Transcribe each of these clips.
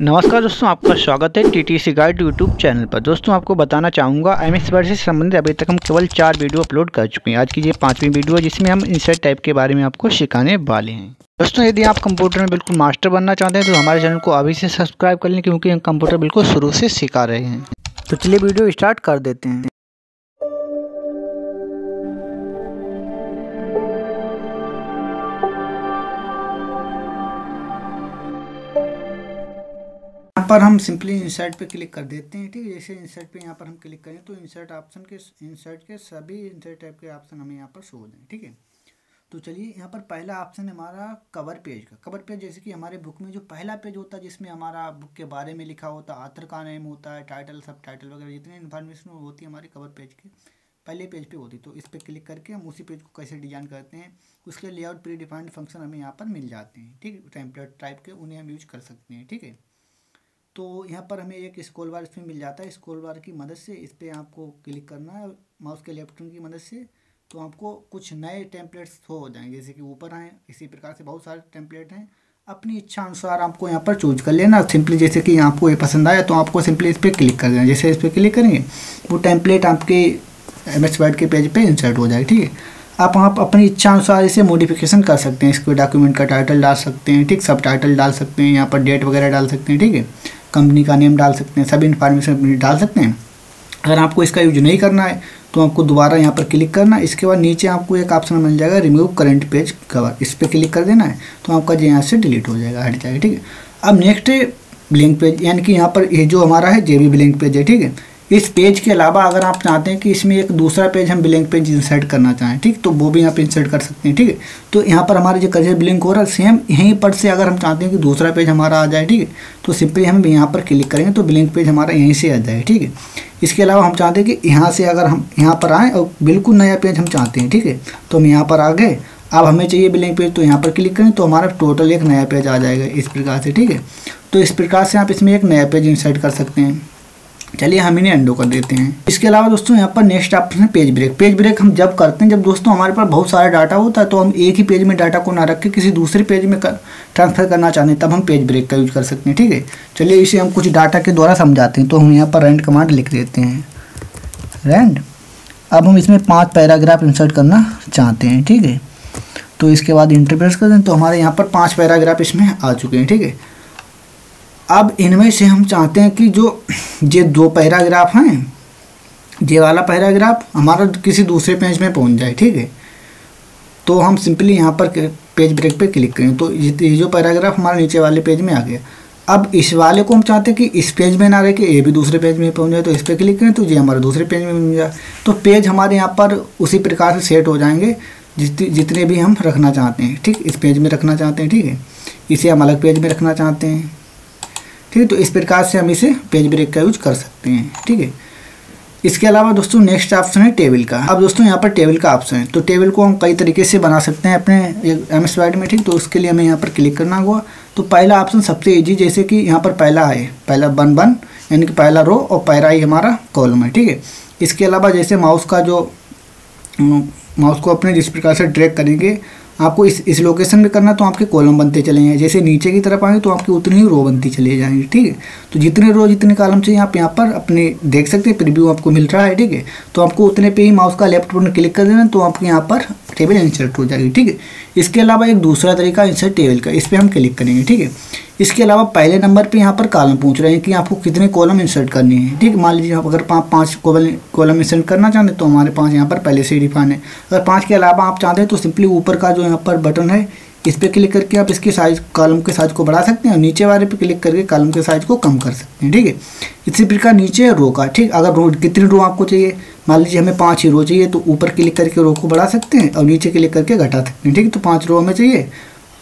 नमस्कार दोस्तों, आपका स्वागत है टीटीसी गाइड यूट्यूब चैनल पर। दोस्तों आपको बताना चाहूँगा एमएस वर्ड से संबंधित अभी तक हम केवल 4 वीडियो अपलोड कर चुके हैं। आज की ये 5वीं वीडियो है जिसमें हम इंसर्ट टाइप के बारे में आपको सिखाने वाले हैं। दोस्तों यदि आप कंप्यूटर में बिल्कुल मास्टर बनना चाहते हैं तो हमारे चैनल को अभी से सब्सक्राइब कर लें, क्योंकि हम कंप्यूटर बिल्कुल शुरू से सिखा रहे हैं। तो चलिए वीडियो स्टार्ट कर देते हैं। यहाँ पर हम सिंपली इंसर्ट पे क्लिक कर देते हैं। ठीक है, जैसे इंसर्ट पे यहाँ पर हम क्लिक करें तो इंसर्ट के सभी इंसर्ट टाइप के ऑप्शन हमें यहाँ पर शो हो जाए। ठीक है, तो चलिए यहाँ पर पहला ऑप्शन है हमारा कवर पेज का। कवर पेज जैसे कि हमारे बुक में जो पहला पेज होता है जिसमें हमारा बुक के बारे में लिखा होता है, ऑथर का नेम होता है, टाइटल, सब टाइटल वगैरह जितनी इन्फॉर्मेशन होती है हमारी कवर पेज के पहले पेज पे होती है। तो इस पर क्लिक करके हम उसी पेज को कैसे डिजाइन करते हैं उसके लेआउट प्री डिफाइंड फंक्शन हमें यहाँ पर मिल जाते हैं। ठीक है, टेम्पलेट टाइप के उन्हें हम यूज कर सकते हैं। ठीक है, तो यहाँ पर हमें एक स्क्रॉल बार इसमें मिल जाता है। स्क्रॉल बार की मदद से इस पर आपको क्लिक करना है माउस के लेफ्ट बटन की मदद से, तो आपको कुछ नए टेम्पलेट्स हो जाएंगे जैसे कि ऊपर आए। इसी प्रकार से बहुत सारे टेम्पलेट हैं, अपनी इच्छा अनुसार आपको यहाँ पर चूज कर लेना। सिंपली जैसे कि आपको ये पसंद आया तो आपको सिंपली इस पर क्लिक कर देना। जैसे इस पर क्लिक करेंगे वो टेम्पलेट आपके एमएस वर्ड के पेज पे इंसर्ट हो जाएगा। ठीक है, आप अपनी इच्छा अनुसार इसे मॉडिफिकेशन कर सकते हैं। इसको डॉक्यूमेंट का टाइटल डाल सकते हैं, ठीक, सब टाइटल डाल सकते हैं, यहाँ पर डेट वगैरह डाल सकते हैं। ठीक है, कंपनी का नेम डाल सकते हैं, सभी इन्फॉर्मेशन डाल सकते हैं। अगर आपको इसका यूज नहीं करना है तो आपको दोबारा यहाँ पर क्लिक करना है। इसके बाद नीचे आपको एक ऑप्शन मिल जाएगा रिमूव करंट पेज कवर, इस पर क्लिक कर देना है तो आपका जो यहाँ से डिलीट हो जाएगा, हट जाएगा। ठीक है, अब नेक्स्ट है ब्लैंक पेज, यानी कि यहाँ पर ये जो हमारा है ये भी ब्लैंक पेज है। ठीक है, इस पेज के अलावा अगर आप चाहते हैं कि इसमें एक दूसरा पेज हम ब्लैंक पेज इंसर्ट करना चाहें, ठीक, तो वो भी यहाँ पे इंसर्ट कर सकते हैं। ठीक है, तो यहाँ पर हमारे जो कर्सर ब्लिंक हो रहा है सेम यहीं पर से अगर हम चाहते हैं कि दूसरा पेज हमारा आ जाए, ठीक है, तो सिंपली हम यहाँ पर क्लिक करेंगे तो ब्लैंक पेज हमारा यहीं से आ जाएगा। ठीक है, इसके अलावा हम चाहते हैं कि यहाँ से अगर हम यहाँ पर आएँ और बिल्कुल नया पेज हम चाहते हैं, ठीक है, तो हम यहाँ पर आ गए। अब हमें चाहिए ब्लैंक पेज तो यहाँ पर क्लिक करें तो हमारा टोटल एक नया पेज आ जाएगा इस प्रकार से। ठीक है, तो इस प्रकार से आप इसमें एक नया पेज इंसर्ट कर सकते हैं। चलिए हम इन्हें अंडो कर देते हैं। इसके अलावा दोस्तों यहाँ पर नेक्स्ट ऑप्शन है पेज ब्रेक। पेज ब्रेक हम जब करते हैं जब दोस्तों हमारे पास बहुत सारा डाटा होता है तो हम एक ही पेज में डाटा को ना रख के किसी दूसरे पेज में ट्रांसफर करना चाहते हैं, तब हम पेज ब्रेक का यूज कर सकते हैं। ठीक है, चलिए इसे हम कुछ डाटा के द्वारा समझाते हैं। तो हम यहाँ पर रैंड कमांड लिख देते हैं, रैंड। अब हम इसमें 5 पैराग्राफ इंसर्ट करना चाहते हैं। ठीक है, तो इसके बाद इंटर प्रेस कर दें तो हमारे यहाँ पर 5 पैराग्राफ इसमें आ चुके हैं। ठीक है, अब इनमें से हम चाहते हैं कि जो ये 2 पैराग्राफ हैं, ये वाला पैराग्राफ हमारा किसी दूसरे पेज में पहुंच जाए। ठीक है, तो हम सिंपली यहाँ पर पेज ब्रेक पे क्लिक करें तो ये जो पैराग्राफ हमारे नीचे वाले पेज में आ गया। अब इस वाले को हम चाहते हैं कि इस पेज में ना रह के ये भी दूसरे पेज में पहुंच जाए, तो इस पर क्लिक करें तो ये हमारे दूसरे पेज में मिल जाए। तो पेज हमारे यहाँ पर उसी प्रकार से सेट हो जाएंगे जितने भी हम रखना चाहते हैं। ठीक, इस पेज में रखना चाहते हैं, ठीक है, इसे हम अलग पेज में रखना चाहते हैं। ठीक है, तो इस प्रकार से हम इसे पेज ब्रेक का यूज कर सकते हैं। ठीक है, इसके अलावा दोस्तों नेक्स्ट ऑप्शन है टेबल का। अब दोस्तों यहाँ पर टेबल का ऑप्शन है, तो टेबल को हम कई तरीके से बना सकते हैं अपने एमएस वर्ड में। ठीक, तो उसके लिए हमें यहाँ पर क्लिक करना होगा। तो पहला ऑप्शन सबसे ईजी, जैसे कि यहाँ पर पहला है, पहला 1 यानी कि पहला रो और पहला ही हमारा कॉलम है। ठीक है, इसके अलावा जैसे माउस को अपने जिस प्रकार से ड्रैग करेंगे आपको इस लोकेशन में करना तो आपके कॉलम बनते चलेंगे। जैसे नीचे की तरफ आएंगे तो आपकी उतनी ही रो बनती चली जाएंगी। ठीक है, तो जितने रो जितने कॉलम चाहिए आप यहाँ पर अपने देख सकते हैं, प्रीव्यू आपको मिल रहा है। ठीक है, तो आपको उतने पे ही माउस का लेफ्ट बटन क्लिक कर देना तो आपके यहाँ पर टेबल इंसर्ट हो जाएगी। ठीक है, इसके अलावा एक दूसरा तरीका इंसर्ट टेबल का, इस पर हम क्लिक करेंगे। ठीक है, इसके अलावा पहले नंबर पे यहाँ पर कॉलम पूछ रहे हैं कि आपको कितने कॉलम इंसर्ट करनी है। ठीक, मान लीजिए आप अगर 5 कॉलम इंसर्ट करना चाहते हैं तो हमारे पास यहाँ पर पहले से डिफाइन है। अगर 5 के अलावा आप चाहते हैं तो सिंपली ऊपर का जो यहाँ पर बटन है इस पर क्लिक करके आप इसके साइज कॉलम के साइज को बढ़ा सकते हैं और नीचे वाले पे क्लिक करके कॉलम के साइज को कम कर सकते हैं। ठीक है, इसी प्रकार नीचे रो का। ठीक, अगर रो कितनी रो आपको चाहिए, मान लीजिए हमें 5 ही रो चाहिए तो ऊपर क्लिक करके रो को बढ़ा सकते हैं और नीचे क्लिक करके घटा सकते हैं। ठीक है, तो 5 रो हमें चाहिए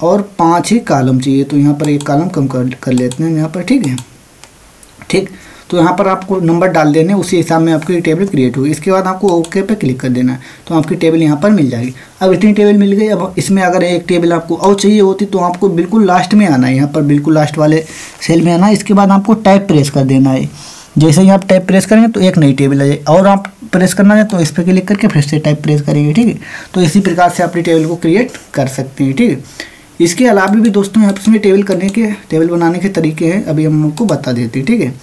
और 5 ही कॉलम चाहिए तो यहाँ पर एक कॉलम कम कर लेते हैं यहाँ पर। ठीक है, ठीक, तो यहाँ पर आपको नंबर डाल देने, उसी हिसाब में आपकी टेबल क्रिएट होगी। इसके बाद आपको ओके पे क्लिक कर देना है तो आपकी टेबल यहाँ पर मिल जाएगी। अब इतनी टेबल मिल गई। अब इसमें अगर एक टेबल आपको और चाहिए होती तो आपको बिल्कुल लास्ट में आना है, यहाँ पर बिल्कुल लास्ट वाले सेल में आना है। इसके बाद आपको टैब प्रेस कर देना है। जैसे ही आप टैब प्रेस करेंगे तो एक नई टेबल आ जाए, और आप प्रेस करना है तो इस पर क्लिक करके फिर से टैब प्रेस करेंगे। ठीक है, तो इसी प्रकार से अपनी टेबल को क्रिएट कर सकते हैं। ठीक है, इसके अलावा भी दोस्तों यहाँ पर इसमें टेबल बनाने के तरीके हैं, अभी हम आपको बता देते हैं। ठीक है,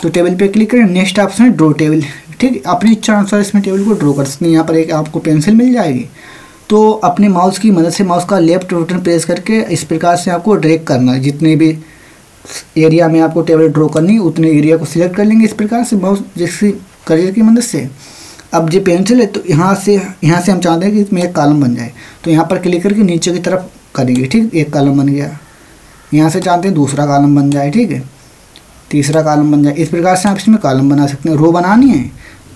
तो टेबल पे क्लिक करें, नेक्स्ट ऑप्शन है ड्रॉ टेबल। ठीक है, अपनी इच्छा अनुसार इसमें टेबल को ड्रॉ कर सकते हैं। यहाँ पर एक आपको पेंसिल मिल जाएगी, तो अपने माउस की मदद से माउस का लेफ्ट बटन प्रेस करके इस प्रकार से आपको ड्रैग करना है। जितने भी एरिया में आपको टेबल ड्रॉ करनी है उतने एरिया को सिलेक्ट कर लेंगे इस प्रकार से माउस जैसे कर्सर की मदद से। अब जो पेंसिल है तो यहाँ से हम चाहते हैं कि इसमें एक कॉलम बन जाए, तो यहाँ पर क्लिक करके नीचे की तरफ करेंगे। ठीक, एक कॉलम बन गया। यहाँ से चाहते हैं दूसरा कॉलम बन जाए। ठीक है, तीसरा कॉलम बन जाए। इस प्रकार से आप इसमें कॉलम बना सकते हैं। रो बनानी है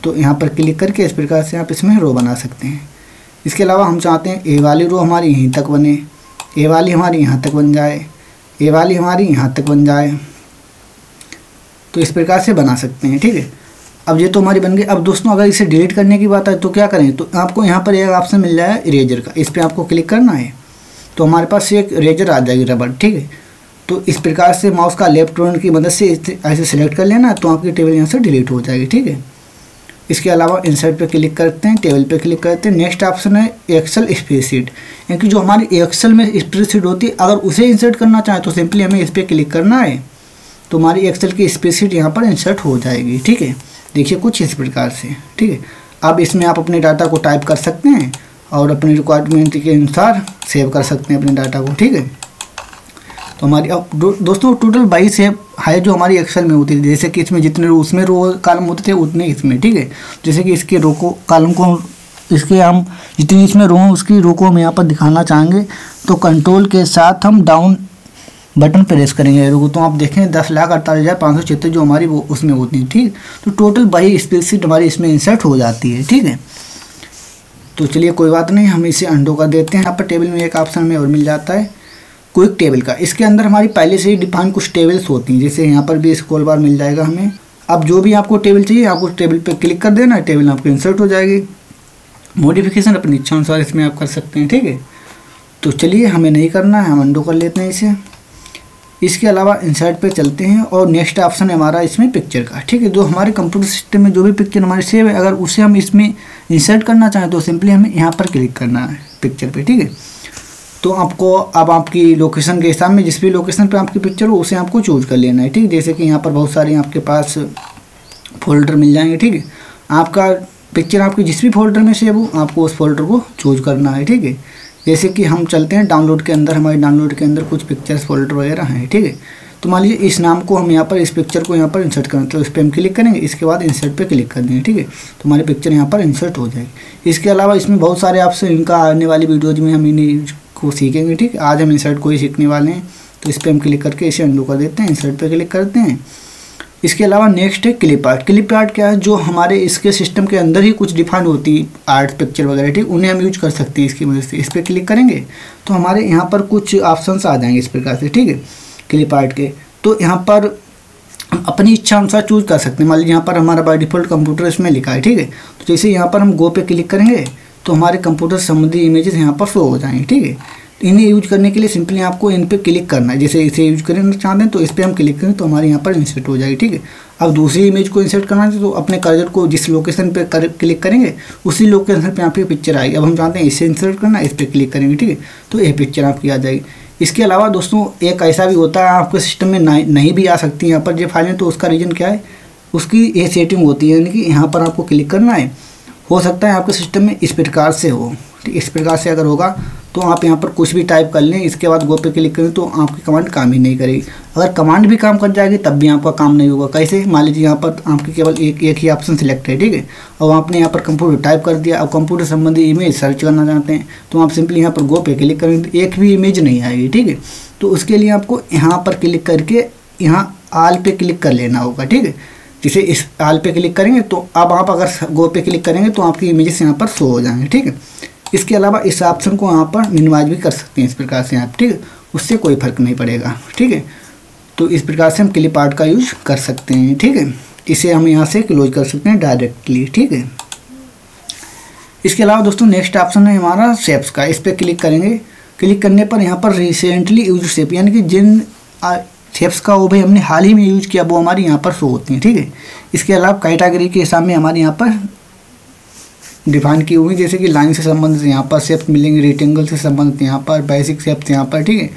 तो यहाँ पर क्लिक करके इस प्रकार से आप इसमें रो बना सकते हैं। इसके अलावा हम चाहते हैं ए वाली रो हमारी यहीं तक बने, ए वाली हमारी यहाँ तक बन जाए, ए वाली हमारी यहाँ तक बन जाए, तो इस प्रकार से बना सकते हैं। ठीक है, अब ये तो हमारी बन गई। अब दोस्तों अगर इसे डिलीट करने की बात है तो क्या करें, तो आपको यहाँ पर एक ऑप्शन मिल जाएगा इरेजर का, इस पर आपको क्लिक करना है तो हमारे पास एक इरेजर आ जाएगी रबड़। ठीक है, तो इस प्रकार से माउस का लेफ्ट बटन की मदद से ऐसे सेलेक्ट कर लेना तो आपकी टेबल यहाँ से डिलीट हो जाएगी। ठीक है, इसके अलावा इंसर्ट पे क्लिक करते हैं, टेबल पे क्लिक करते हैं। नेक्स्ट ऑप्शन है एक्सेल स्प्रेडशीट, यानी जो हमारी एक्सेल में स्प्रेडशीट होती है अगर उसे इंसर्ट करना चाहें तो सिंपली हमें इस पर क्लिक करना है, तो हमारी एक्सेल की स्प्रेडशीट यहाँ पर इंसर्ट हो जाएगी। ठीक है, देखिए कुछ इस प्रकार से। ठीक है, अब इसमें आप अपने डाटा को टाइप कर सकते हैं और अपने रिक्वायरमेंट के अनुसार सेव कर सकते हैं अपने डाटा को। ठीक है, तो हमारी अब दोस्तों टोटल 22 है जो हमारी एक्सेल में होती थी, जैसे कि इसमें जितने उसमें रो कॉलम होते थे उतने इसमें। ठीक है, जैसे कि इसके रो को कॉलम को इसके हम जितनी इसमें रो उसकी रो को हम यहाँ पर दिखाना चाहेंगे तो कंट्रोल के साथ हम डाउन बटन प्रेस करेंगे रो को, तो आप देखें 10,48,576 जो हमारी वो उसमें होती है। ठीक, तो टोटल 22 स्प्रेडशीट हमारी इसमें इंसर्ट हो जाती है। ठीक है, तो चलिए कोई बात नहीं, हम इसे अंडो कर देते हैं। यहाँ पर टेबल में एक ऑप्शन में और मिल जाता है क्विक टेबल का, इसके अंदर हमारी पहले से ही डिफाइन कुछ टेबल्स होती हैं, जैसे यहाँ पर भी स्क्रॉल बार मिल जाएगा हमें। अब जो भी आपको टेबल चाहिए आपको टेबल पे क्लिक कर देना है, टेबल आपको इंसर्ट हो जाएगी। मॉडिफिकेशन अपनी इच्छा अनुसार इसमें आप कर सकते हैं। ठीक है, तो चलिए हमें नहीं करना है, हम अंडो कर लेते हैं इसे। इसके अलावा इंसर्ट पे चलते हैं और नेक्स्ट ऑप्शन है हमारा इसमें पिक्चर का। ठीक है, जो हमारे कंप्यूटर सिस्टम में जो भी पिक्चर हमारी सेव है अगर उसे हम इसमें इंसर्ट करना चाहें तो सिंपली हमें यहाँ पर क्लिक करना है पिक्चर पे। ठीक है, तो आपको अब आपकी लोकेशन के हिसाब में जिस भी लोकेशन पे आपकी पिक्चर हो उसे आपको चूज कर लेना है। ठीक, जैसे कि यहाँ पर बहुत सारे आपके पास फोल्डर मिल जाएंगे। ठीक है, आपका पिक्चर आपकी जिस भी फोल्डर में सेव हो आपको उस फोल्डर को चूज करना है। ठीक है, जैसे कि हम चलते हैं डाउनलोड के अंदर, हमारे डाउनलोड के अंदर कुछ पिक्चर्स फोल्डर वगैरह हैं। ठीक है, तो मान लीजिए इस नाम को हम यहाँ पर इस पिक्चर को यहाँ पर इंसर्ट करें तो इस पर हम क्लिक करेंगे, इसके बाद इंसर्ट पे क्लिक कर देंगे। ठीक है, तो हमारी पिक्चर यहाँ पर इंसर्ट हो जाएगी। इसके अलावा इसमें बहुत सारे ऑप्शन इनका आने वाली वीडियोज में हम इन्हीं को सीखेंगे। ठीक है, आज हम इंसर्ट को ही सीखने वाले हैं, तो इस पर हम क्लिक करके इसे अंडू कर देते हैं, इंसर्ट पे क्लिक करते हैं। इसके अलावा नेक्स्ट है क्लिप आर्ट। क्लिप आर्ट क्या है, जो हमारे इसके सिस्टम के अंदर ही कुछ डिफाइंड होती है आर्ट पिक्चर वगैरह, ठीक, उन्हें हम यूज कर सकते हैं इसकी मदद से। इस पर क्लिक करेंगे तो हमारे यहाँ पर कुछ ऑप्शंस आ जाएंगे इस प्रकार से। ठीक है, क्लिप आर्ट के तो यहाँ पर हम अपनी इच्छा अनुसार चूज कर सकते हैं। मान लीजिए यहाँ पर हमारा बाय डिफॉल्ट कंप्यूटर इसमें लिखा है। ठीक है, तो जैसे यहाँ पर हम गो पे क्लिक करेंगे तो हमारे कंप्यूटर संबंधी इमेजेस यहाँ पर शो हो जाएंगे। ठीक है, इन्हें यूज करने के लिए सिंपली आपको इन पे क्लिक करना है। जैसे इसे यूज करना चाहते हैं तो इस पर हम क्लिक करें तो हमारे यहाँ पर इंसर्ट हो जाएगी। ठीक है, अब दूसरी इमेज को इंसर्ट करना है तो अपने कर्सर को जिस लोकेशन पे क्लिक करेंगे उसी लोकेशन पे आपकी पिक्चर आएगी। अब हम चाहते हैं इसे इंसर्ट करना, इस पर क्लिक करेंगे। ठीक है, तो ये पिक्चर आपकी आ जाएगी। इसके अलावा दोस्तों एक ऐसा भी होता है आपके सिस्टम में नहीं भी आ सकती यहाँ पर जो फाइलें, तो उसका रीज़न क्या है, उसकी ये सेटिंग होती है, यानी कि यहाँ पर आपको क्लिक करना है। हो सकता है आपके सिस्टम में इस प्रकार से हो, ठीक, इस प्रकार से अगर होगा तो आप यहाँ पर कुछ भी टाइप कर लें, इसके बाद गो पे क्लिक करें तो आपकी कमांड काम ही नहीं करेगी। अगर कमांड भी काम कर जाएगी तब भी आपका काम नहीं होगा। कैसे, मान लीजिए यहाँ पर आपकी केवल एक ही ऑप्शन सिलेक्ट है। ठीक है, और आपने यहाँ पर कंप्यूटर टाइप कर दिया, अब कंप्यूटर संबंधी इमेज सर्च करना चाहते हैं तो आप सिंपली यहाँ पर गो पे क्लिक करेंगे तो एक भी इमेज नहीं आएगी। ठीक है, तो उसके लिए आपको यहाँ पर क्लिक करके यहाँ आल पे क्लिक कर लेना होगा। ठीक है, जैसे इस आल पे क्लिक करेंगे तो अब आप अगर गो पे क्लिक करेंगे तो आपकी इमेजेस यहाँ पर शो हो जाएंगे। ठीक है, इसके अलावा इस ऑप्शन को यहाँ पर मिनिमाइज भी कर सकते हैं इस प्रकार से आप। ठीक है, उससे कोई फर्क नहीं पड़ेगा। ठीक है, तो इस प्रकार से हम क्लिप आर्ट का यूज कर सकते हैं। ठीक है, इसे हम यहाँ से क्लोज कर सकते हैं डायरेक्टली। ठीक है, इसके अलावा दोस्तों नेक्स्ट ऑप्शन है हमारा शेप्स का, इस पर क्लिक करेंगे। क्लिक करने पर यहाँ पर रिसेंटली यूज शेप, यानी कि जिन शेप्स का वो भाई हमने हाल ही में यूज किया वो हमारी यहाँ पर शो होती हैं। ठीक है, इसके अलावा कैटेगरी के हिसाब में हमारे यहाँ पर डिफाइन की हुई, जैसे कि लाइन से संबंधित यहाँ पर शेप्स मिलेंगे, रेक्टेंगल से संबंधित यहाँ पर, बेसिक शेप्स यहाँ पर, ठीक है।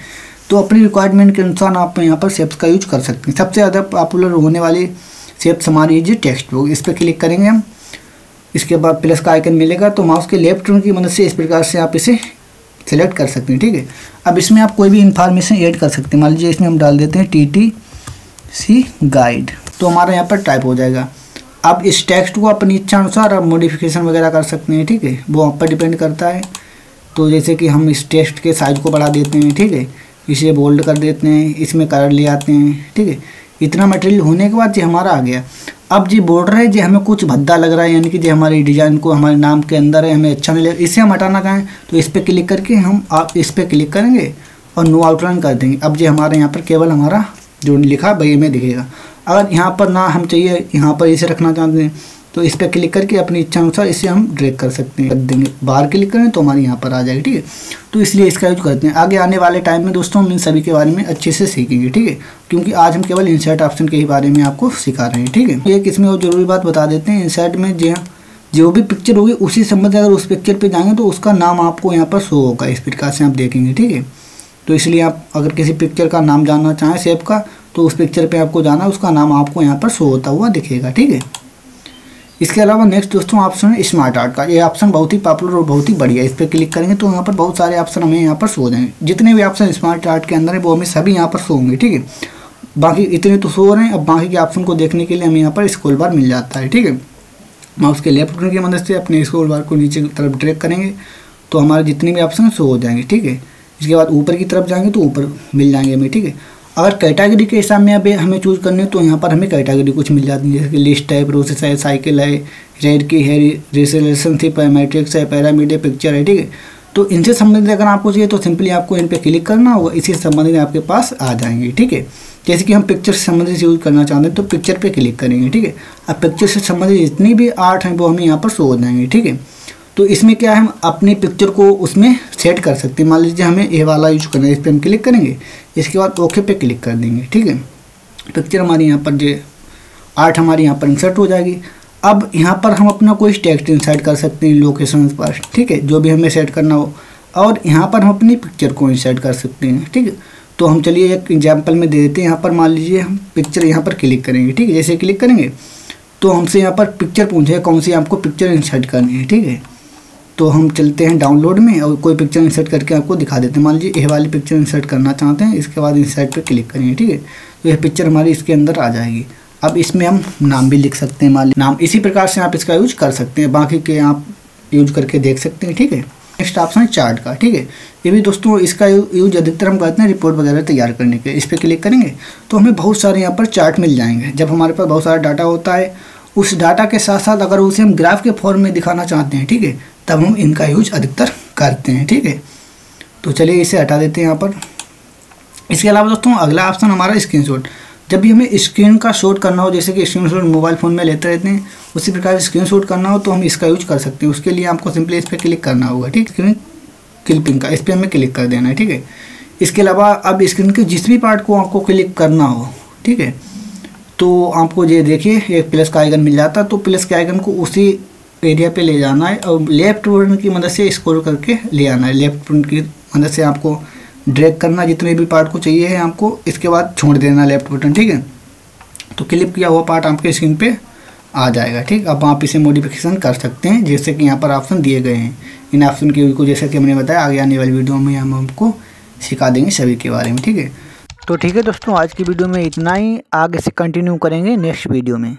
तो अपनी रिक्वायरमेंट के अनुसार आप यहाँ पर शेप्स का यूज कर सकते हैं। सबसे ज़्यादा पॉपुलर होने वाली शेप्स हमारी ये टेक्स्ट बुक, इस पर क्लिक करेंगे हम। इसके बाद प्लस का आइकन मिलेगा, तो माउस के लेफ्ट बटन की मदद से इस प्रकार से आप इसे सेलेक्ट कर सकते हैं, ठीक है। अब इसमें आप कोई भी इंफॉर्मेशन ऐड कर सकते हैं। मान लीजिए इसमें हम डाल देते हैं TTC गाइड, तो हमारा यहाँ पर टाइप हो जाएगा। अब इस टेक्स्ट को अपनी इच्छा अनुसार आप मॉडिफिकेशन वगैरह कर सकते हैं, ठीक है, वो आप पर डिपेंड करता है। तो जैसे कि हम इस टेक्स्ट के साइज को बढ़ा देते हैं, ठीक है, इसे बोल्ड कर देते हैं, इसमें कलर ले आते हैं, ठीक है। इतना मटेरियल होने के बाद ये हमारा आ गया। अब जी बॉर्डर है, जी हमें कुछ भद्दा लग रहा है, यानी कि जो हमारी डिज़ाइन को हमारे नाम के अंदर है, हमें अच्छा नहीं लगे, इसे हम हटाना चाहें तो इस पर क्लिक करके आप इस पर क्लिक करेंगे और नो आउटलाइन कर देंगे। अब जी हमारे यहाँ पर केवल हमारा जो लिखा वही में दिखेगा। अगर यहाँ पर ना हम चाहिए, यहाँ पर इसे रखना चाहते हैं, तो इस पर क्लिक करके अपनी इच्छा अनुसार इसे हम ड्रैग कर सकते हैं, कर देंगे। बाहर क्लिक करें तो हमारे यहाँ पर आ जाएगा, ठीक है। तो इसलिए इसका यूज करते हैं। आगे आने वाले टाइम में दोस्तों हम इन सभी के बारे में अच्छे से सीखेंगे, ठीक है, क्योंकि आज हम केवल इंसर्ट ऑप्शन के ही बारे में आपको सिखा रहे हैं, ठीक है। एक इसमें और जरूरी बात बता देते हैं, इंसर्ट में जो भी पिक्चर होगी उसी संबंध अगर उस पिक्चर पर जाएंगे तो उसका नाम आपको यहाँ पर शो होगा, इस प्रकार से आप देखेंगे, ठीक है। तो इसलिए आप अगर किसी पिक्चर का नाम जानना चाहें शेप का, तो उस पिक्चर पे आपको जाना, उसका नाम आपको यहाँ पर शो होता हुआ दिखेगा, ठीक है। इसके अलावा नेक्स्ट दोस्तों ऑप्शन है स्मार्ट आर्ट का। ये ऑप्शन बहुत ही पॉपुलर और बहुत ही बढ़िया है। इस पर क्लिक करेंगे तो यहाँ पर बहुत सारे ऑप्शन हमें यहाँ पर शो हो जाएंगे। जितने भी ऑप्शन स्मार्ट आर्ट के अंदर है वो हमें सभी यहाँ पर शो होंगे, ठीक है। बाकी इतने तो शो हो रहे हैं। अब बाकी के ऑप्शन को देखने के लिए हमें यहाँ पर स्क्रॉल बार मिल जाता है, ठीक है। माउस के लेफ्ट बटन की मदद से अपने स्क्रॉल बार को नीचे की तरफ ड्रैग करेंगे तो हमारे जितने भी ऑप्शन शो हो जाएंगे, ठीक है। इसके बाद ऊपर की तरफ जाएंगे तो ऊपर मिल जाएंगे हमें, ठीक है। अगर कैटेगरी के हिसाब में अब हमें चूज करनी है तो यहाँ पर हमें कैटेगरी कुछ मिल जाती है, जैसे कि लिस्ट है, प्रोसेस है, साइकिल है, रेड की है, रिलेशनशिप है, मैट्रिक्स है, पैरामीडिया, पिक्चर है, ठीक है। तो इनसे संबंधित अगर आपको चाहिए तो सिंपली आपको इन पर क्लिक करना होगा, इसी से संबंधित आपके पास आ जाएंगे, ठीक है। जैसे कि हम पिक्चर से संबंधित यूज करना चाहते हैं तो पिक्चर पे क्लिक करेंगे, ठीक है। अब पिक्चर से संबंधित जितनी भी आर्ट हैं वो हमें यहाँ पर शो हो जाएंगे, ठीक है। तो इसमें क्या है, हम अपनी पिक्चर को उसमें सेट कर सकते हैं। मान लीजिए हमें ये वाला यूज करना है, इस पर हम क्लिक करेंगे, इसके बाद ओके पे क्लिक कर देंगे, ठीक है। पिक्चर हमारी यहाँ पर जो आर्ट हमारी यहाँ पर इंसर्ट हो जाएगी। अब यहाँ पर हम अपना कोई टेक्स्ट इंसर्ट कर सकते हैं लोकेशन पर, ठीक है, जो भी हमें सेट करना हो। और यहाँ पर हम अपनी पिक्चर को इंसर्ट कर सकते हैं, ठीक है। तो हम चलिए एक एग्जाम्पल में दे देते हैं। यहाँ पर मान लीजिए हम पिक्चर यहाँ पर क्लिक करेंगे, ठीक है। जैसे क्लिक करेंगे तो हमसे यहाँ पर पिक्चर पूछेगा कौन सी आपको पिक्चर इंसर्ट करनी है, ठीक है। तो हम चलते हैं डाउनलोड में और कोई पिक्चर इंसर्ट करके आपको दिखा देते हैं। मान लीजिए ये वाली पिक्चर इंसर्ट करना चाहते हैं, इसके बाद इंसर्ट पे क्लिक करेंगे, ठीक है। तो यह पिक्चर हमारी इसके अंदर आ जाएगी। अब इसमें हम नाम भी लिख सकते हैं, मान लीजिए नाम। इसी प्रकार से आप इसका यूज कर सकते हैं, बाकी के आप यूज करके देख सकते हैं, ठीक है। नेक्स्ट ऑप्शन है चार्ट का, ठीक है। ये भी दोस्तों इसका यूज अधिकतर हम करते हैं रिपोर्ट वगैरह तैयार करने के। इस पर क्लिक करेंगे तो हमें बहुत सारे यहाँ पर चार्ट मिल जाएंगे। जब हमारे पास बहुत सारा डाटा होता है, उस डाटा के साथ साथ अगर उसे हम ग्राफ के फॉर्म में दिखाना चाहते हैं, ठीक है, तब हम इनका यूज अधिकतर करते हैं, ठीक है। तो चलिए इसे हटा देते हैं यहाँ पर। इसके अलावा दोस्तों अगला ऑप्शन हमारा स्क्रीनशॉट। जब भी हमें स्क्रीन का शॉट करना हो, जैसे कि स्क्रीनशॉट मोबाइल फ़ोन में लेते रहते हैं, उसी प्रकार स्क्रीनशॉट करना हो तो हम इसका यूज कर सकते हैं। उसके लिए आपको सिंपली इस पर क्लिक करना होगा, ठीक, स्क्रीन क्लिपिंग का, इस पर हमें क्लिक कर देना है, ठीक है। इसके अलावा अब स्क्रीन के जिस भी पार्ट को आपको क्लिक करना हो, ठीक है, तो आपको ये देखिए एक प्लस का आइकन मिल जाता है। तो प्लस के आइकन को उसी एरिया पे ले जाना है और लेफ्ट बटन की मदद से स्क्रॉल करके ले आना है। लेफ्ट बटन की मदद से आपको ड्रैग करना जितने भी पार्ट को चाहिए है आपको, इसके बाद छोड़ देना लेफ्ट बटन, ठीक है। तो क्लिप किया हुआ पार्ट आपके स्क्रीन पे आ जाएगा, ठीक। अब आप इसे मॉडिफिकेशन कर सकते हैं, जैसे कि यहाँ पर ऑप्शन दिए गए हैं। इन ऑप्शन के को जैसे कि मैंने बताया आगे आने वाली वीडियो में हम आपको सिखा देंगे सभी के बारे में, ठीक है। तो ठीक है दोस्तों, आज की वीडियो में इतना ही। आगे से कंटिन्यू करेंगे नेक्स्ट वीडियो में।